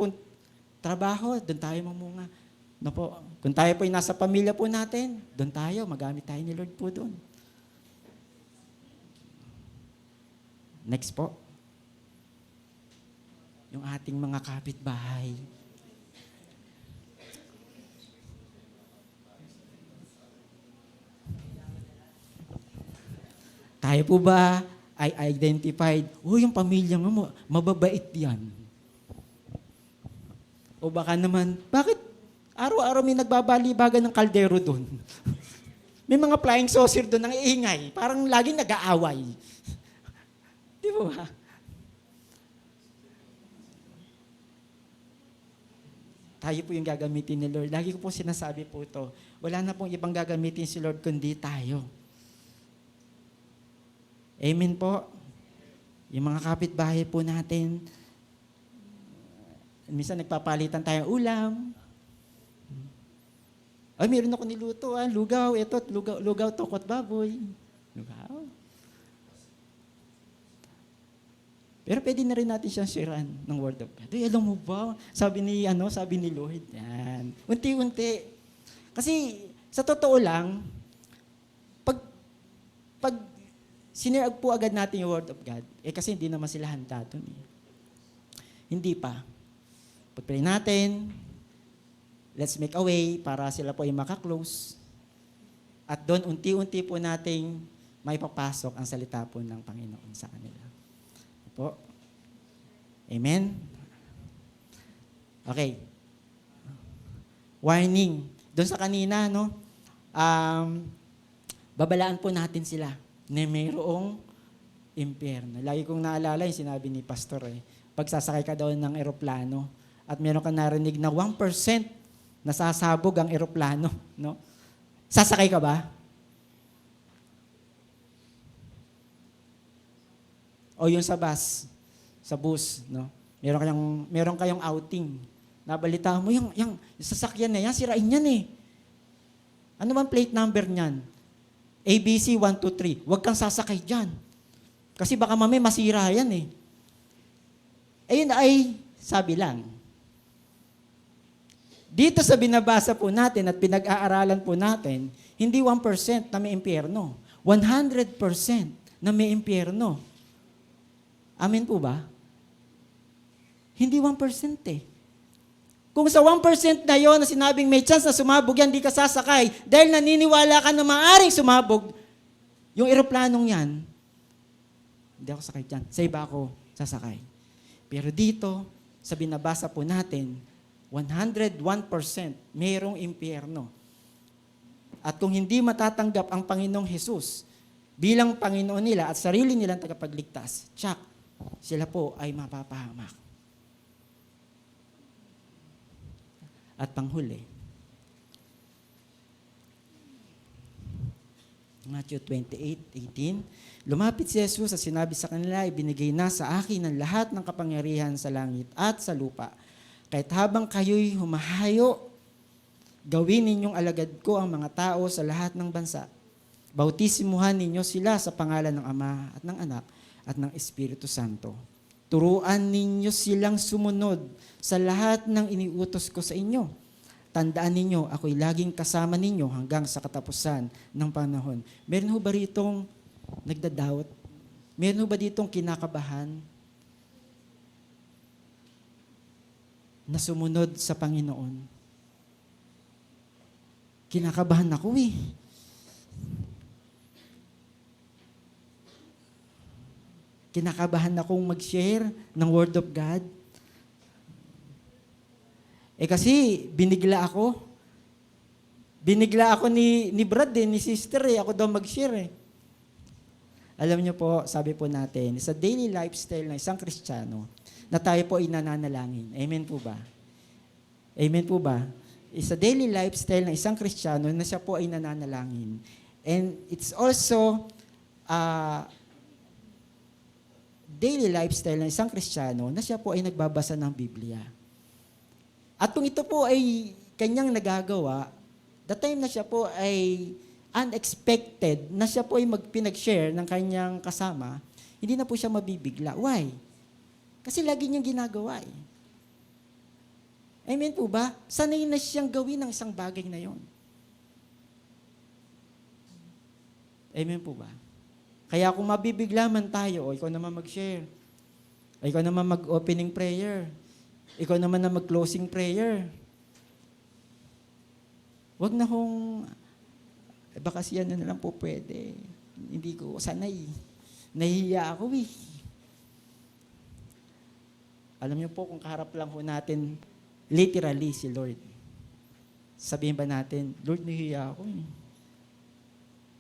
trabaho, doon tayo mamunga. No po, kung tayo po ay nasa pamilya po natin, doon tayo, magamit tayo ni Lord po doon. Next po. Yung ating mga kapitbahay. Tayo po ba ay identified, yung pamilya mo, mababait yan. O baka naman, bakit araw-araw may nagbabalibagan ng kaldero doon? May mga flying saucer doon ang iingay. Parang laging nag-aaway. Di ba? Tayo po yung gagamitin ni Lord. Lagi ko po sinasabi po ito. Wala na pong ibang gagamitin si Lord kundi tayo. Amen po. Yung mga kapitbahay po natin, minsan nagpapalitan tayo ulam. Ay, meron ako niluto, lugaw, ito, lugaw, tokot baboy. Lugaw. Pero pwede na rin natin siyang sharean ng Word of God. Ay, alam mo ba? Sabi ni Lloyd, yan. Unti-unti. Kasi, sa totoo lang, pag sinirag po agad natin yung Word of God, kasi hindi naman sila handa doon. Hindi pa. Pag-pray natin, let's make a way para sila po ay makaklose. At doon, unti-unti po nating may papasok ang salita po ng Panginoon sa kanila. Po. Amen? Okay. Warning. Doon sa kanina, babalaan po natin sila na mayroong impyerno. Lagi kong naalala yung sinabi ni Pastor, pagsasakay ka daw ng eroplano at meron ka narinig na 1% nasasabog ang eroplano. No? Sasakay ka ba? O yung sa bus, no? Meron kayong outing. Nabalita mo, yung sasakyan na yan, sirain yan eh. Ano bang plate number niyan? ABC 123. Huwag kang sasakay dyan. Kasi baka mamay masira yan eh. Ayun ay, sabi lang. Dito sa binabasa po natin at pinag-aaralan po natin, hindi 1% na may impyerno. 100% na may impyerno. Amen po ba? Hindi 1% eh. Kung sa 1% na yon na sinabing may chance na sumabog yan, di ka sasakay, dahil naniniwala ka na maaaring sumabog, yung eroplanong yan, hindi ako sakay dyan. Sa iba ako sasakay. Pero dito, sa binabasa po natin, 101% mayroong impyerno. At kung hindi matatanggap ang Panginoong Jesus bilang Panginoon nila at sarili nilang tagapagligtas, tsak, sila po ay mapapahamak. At panghuli, Matthew 28:18, lumapit si Jesus at sinabi sa kanila, ibinigay na sa akin ang lahat ng kapangyarihan sa langit at sa lupa. Kahit habang kayo'y humahayo, gawin ninyong alagad ko ang mga tao sa lahat ng bansa. Bautisimuhan ninyo sila sa pangalan ng Ama at ng Anak at ng Espiritu Santo. Turuan ninyo silang sumunod sa lahat ng iniutos ko sa inyo. Tandaan ninyo, ako'y laging kasama ninyo hanggang sa katapusan ng panahon. Meron ho ba ritong nagdadoubt? Meron ho ba ditong kinakabahan na sumunod sa Panginoon? Kinakabahan ako eh. Kinakabahan akong mag-share ng Word of God. Kasi binigla ako. Binigla ako ni Brad ni sister ako daw mag-share Alam niyo po, sabi po natin, sa daily lifestyle ng isang Kristiyano, na tayo po ay nananalangin. Amen po ba? Amen po ba? Sa daily lifestyle ng isang Kristiyano na siya po ay nananalangin. And it's also daily lifestyle ng isang Kristiyano na siya po ay nagbabasa ng Biblia. At kung ito po ay kanyang nagagawa, the time na siya po ay unexpected, na siya po ay magpinag-share ng kanyang kasama, hindi na po siya mabibigla. Why? Kasi lagi niyang ginagawa Amen po ba? Sanay na siyang gawin ng isang bagay na yon. Amen po ba? Kaya kung mabibigla man tayo, ikaw naman mag-share. Ikaw naman mag-opening prayer. Ikaw naman na mag-closing prayer. Wag na kung, baka siya na lang po pwede. Hindi ko sanay. Nahihiya ako Alam niyo po, kung kaharap lang po natin, literally si Lord. Sabihin ba natin, Lord, nahihiya ako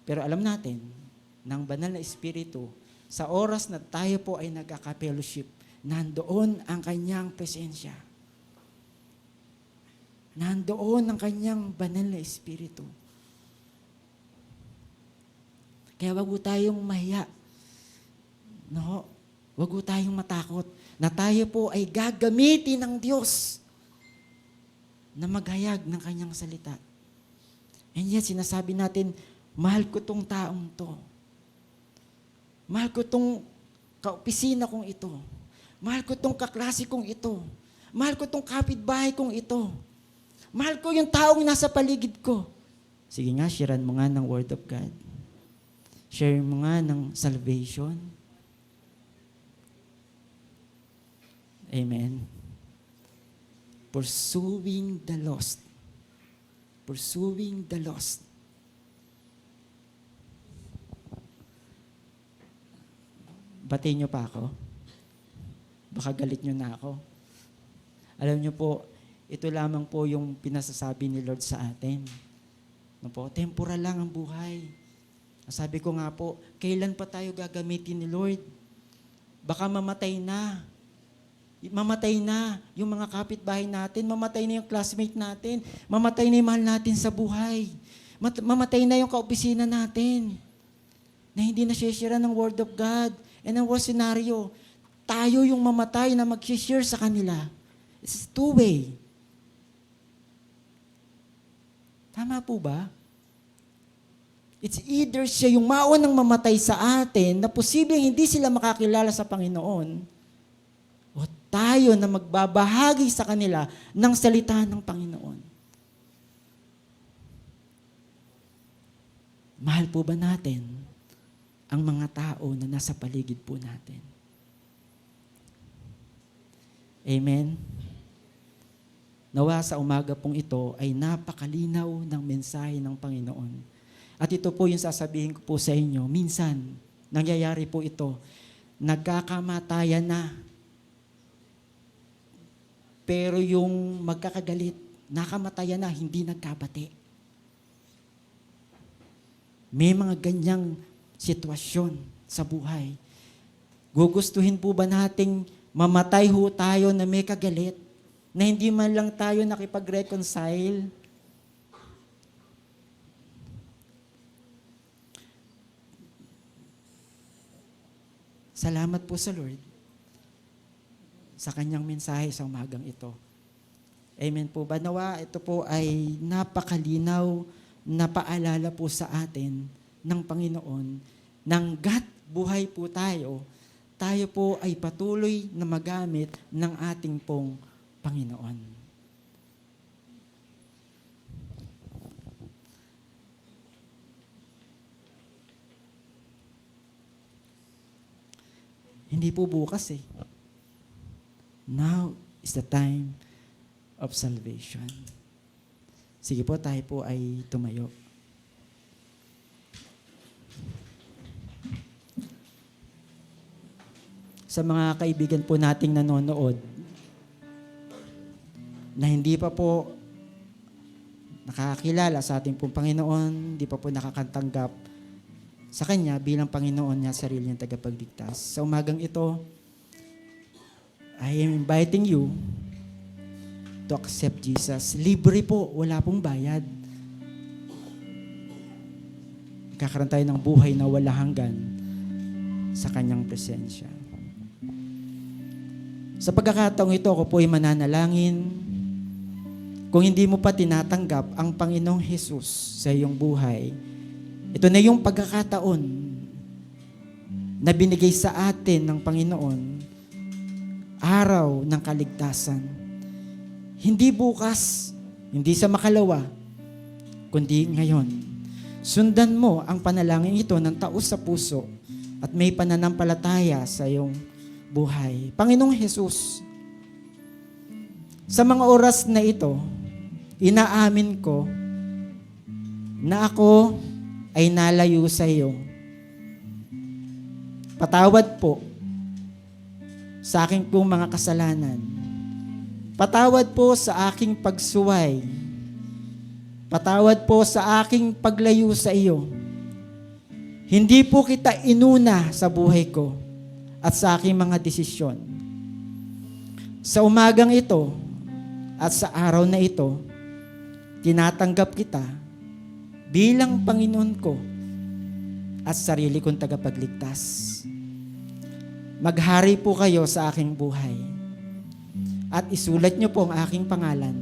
Pero alam natin, ng banal na Espiritu, sa oras na tayo po ay nagkaka-fellowship, nandoon ang kanyang presensya. Nandoon ang kanyang banal na Espiritu. Kaya wag po tayong mahiya. No? Wag po tayong matakot na tayo po ay gagamitin ng Diyos na maghayag ng kanyang salita. And yet, sinasabi natin, mahal ko tong taong to. Mahal ko tong kaopisina kong ito. Mahal ko tong kaklase kong ito. Mahal ko tong kapitbahay kong ito. Mahal ko yung taong nasa paligid ko. Sige nga, sharean mo nga ng Word of God. Share mo nga ng salvation. Amen. Pursuing the lost. Pursuing the lost. Batiin niyo pa ako? Baka galit niyo na ako. Alam niyo po, ito lamang po yung pinasasabi ni Lord sa atin. No po, temporal lang ang buhay. Sabi ko nga po, kailan pa tayo gagamitin ni Lord? Baka mamatay na. Mamatay na yung mga kapitbahay natin, mamatay na yung classmate natin, mamatay na yung mahal natin sa buhay, mamatay na yung kaopisina natin, na hindi na share ng Word of God. And ang worst scenario, tayo yung mamatay na mag-share sa kanila. It's two-way. Tama po ba? It's either siya yung maunang mamatay sa atin na posibleng hindi sila makakilala sa Panginoon, o tayo na magbabahagi sa kanila ng salita ng Panginoon. Mahal po ba natin ang mga tao na nasa paligid po natin? Amen? Nawa sa umaga pong ito ay napakalinaw ng mensahe ng Panginoon. At ito po yung sasabihin ko po sa inyo, minsan, nangyayari po ito, nagkakamatayan na. Pero yung magkakagalit, nakamatayan na, hindi nagkabati. May mga ganyang sitwasyon sa buhay. Gugustuhin po ba nating mamatay ho tayo na may kagalit, na hindi man lang tayo nakipag-reconcile? Salamat po sa Lord sa kanyang mensahe sa umagang ito. Amen po ba? Nawa, ito po ay napakalinaw na paalala po sa atin ng Panginoon, nang buhay po tayo po ay patuloy na magamit ng ating pong Panginoon. Hindi po bukas Now is the time of salvation. Sige po, tayo po ay tumayo. Sa mga kaibigan po nating nanonood, na hindi pa po nakakilala sa ating pong Panginoon, hindi pa po nakakatanggap sa Kanya bilang Panginoon niya, sarili niyang tagapagligtas. Sa umagang ito, I am inviting you to accept Jesus. Libre po, wala pong bayad. Kakaroon tayo ng buhay na wala hanggan sa Kanyang presensya. Sa pagkakataong ito, ako po ay mananalangin. Kung hindi mo pa tinatanggap ang Panginoong Jesus sa iyong buhay, ito na yung pagkakataon na binigay sa atin ng Panginoon, araw ng kaligtasan. Hindi bukas, hindi sa makalawa, kundi ngayon. Sundan mo ang panalangin ito ng taos sa puso at may pananampalataya sa iyong buhay. Panginoong Jesus, sa mga oras na ito, inaamin ko na ako ay nalayo sa iyo. Patawad po sa aking pong mga kasalanan. Patawad po sa aking pagsuway. Patawad po sa aking paglayo sa iyo. Hindi po kita inuna sa buhay ko at sa aking mga desisyon. Sa umagang ito at sa araw na ito, tinatanggap kita bilang Panginoon ko at sarili kong tagapagligtas. Maghari po kayo sa aking buhay at isulat niyo po ang aking pangalan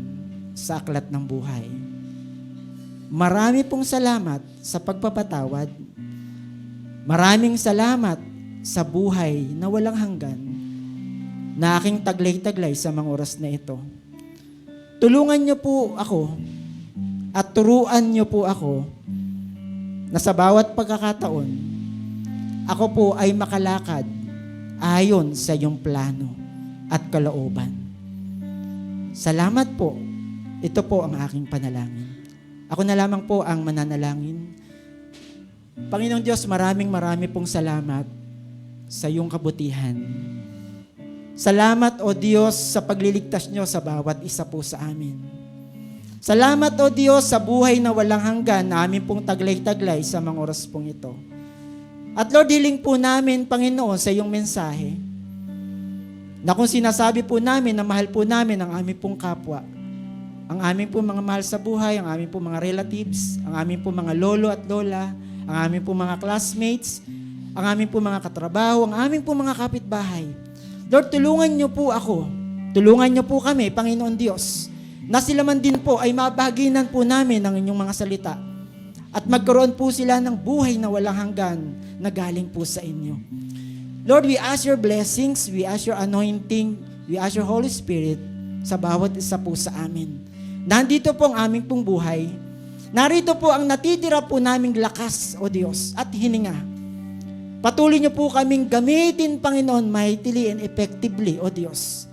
sa aklat ng buhay. Marami pong salamat sa pagpapatawad. Maraming salamat sa buhay na walang hanggan na aking taglay-taglay sa mga oras na ito. Tulungan niyo po ako at turuan niyo po ako na sa bawat pagkakataon, ako po ay makalakad ayon sa iyong plano at kalooban. Salamat po. Ito po ang aking panalangin. Ako na lamang po ang mananalangin. Panginoong Diyos, maraming pong salamat sa iyong kabutihan. Salamat, O Diyos, sa pagliligtas niyo sa bawat isa po sa amin. Salamat, O Diyos, sa buhay na walang hanggan na amin pong taglay-taglay sa mga oras pong ito. At Lord, hiling po namin, Panginoon, sa iyong mensahe, na kung sinasabi po namin na mahal po namin ang aming pong kapwa, ang aming pong mga mahal sa buhay, ang aming pong mga relatives, ang aming pong mga lolo at lola, ang aming pong mga classmates, ang aming pong mga katrabaho, ang aming pong mga kapitbahay. Lord, tulungan niyo po ako. Tulungan niyo po kami, Panginoon Diyos, na sila man din po ay mabaginan po namin ng inyong mga salita at magkaroon po sila ng buhay na walang hanggan na galing po sa inyo. Lord, we ask your blessings, we ask your anointing, we ask your Holy Spirit sa bawat isa po sa amin. Nandito po ang aming pong buhay. Narito po ang natitira po naming lakas, O Diyos, at hininga. Patuloy niyo po kaming gamitin, Panginoon, mightily and effectively, O Diyos.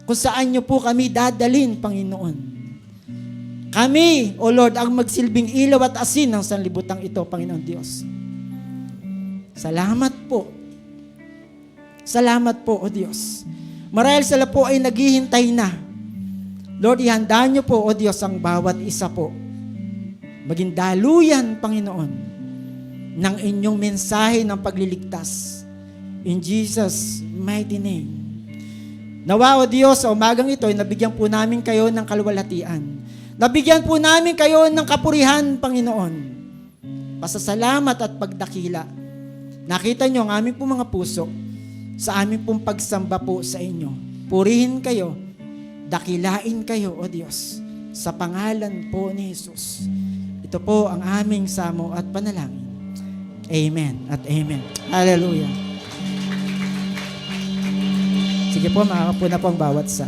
Kung saan niyo po kami dadalhin, Panginoon. Kami, O Lord, ang magsilbing ilaw at asin ng sanlibutang ito, Panginoon Diyos. Salamat po. Salamat po, O Diyos. Marahil sila po ay naghihintay na. Lord, ihanda niyo po, O Diyos, ang bawat isa po. Maging daluyan, Panginoon, ng inyong mensahe ng pagliligtas. In Jesus' mighty name. Nawa, O Diyos, sa umagang ito, nabigyan po namin kayo ng kaluwalhatian. Nabigyan po namin kayo ng kapurihan, Panginoon. Pasasalamat at pagdakila. Nakita nyo ang aming pong mga puso sa aming pong pagsamba po sa inyo. Purihin kayo, dakilain kayo, O Diyos, sa pangalan po ni Jesus. Ito po ang aming samo at panalangin. Amen at amen. Hallelujah. Sige po, makakapo na po ang bawat sa.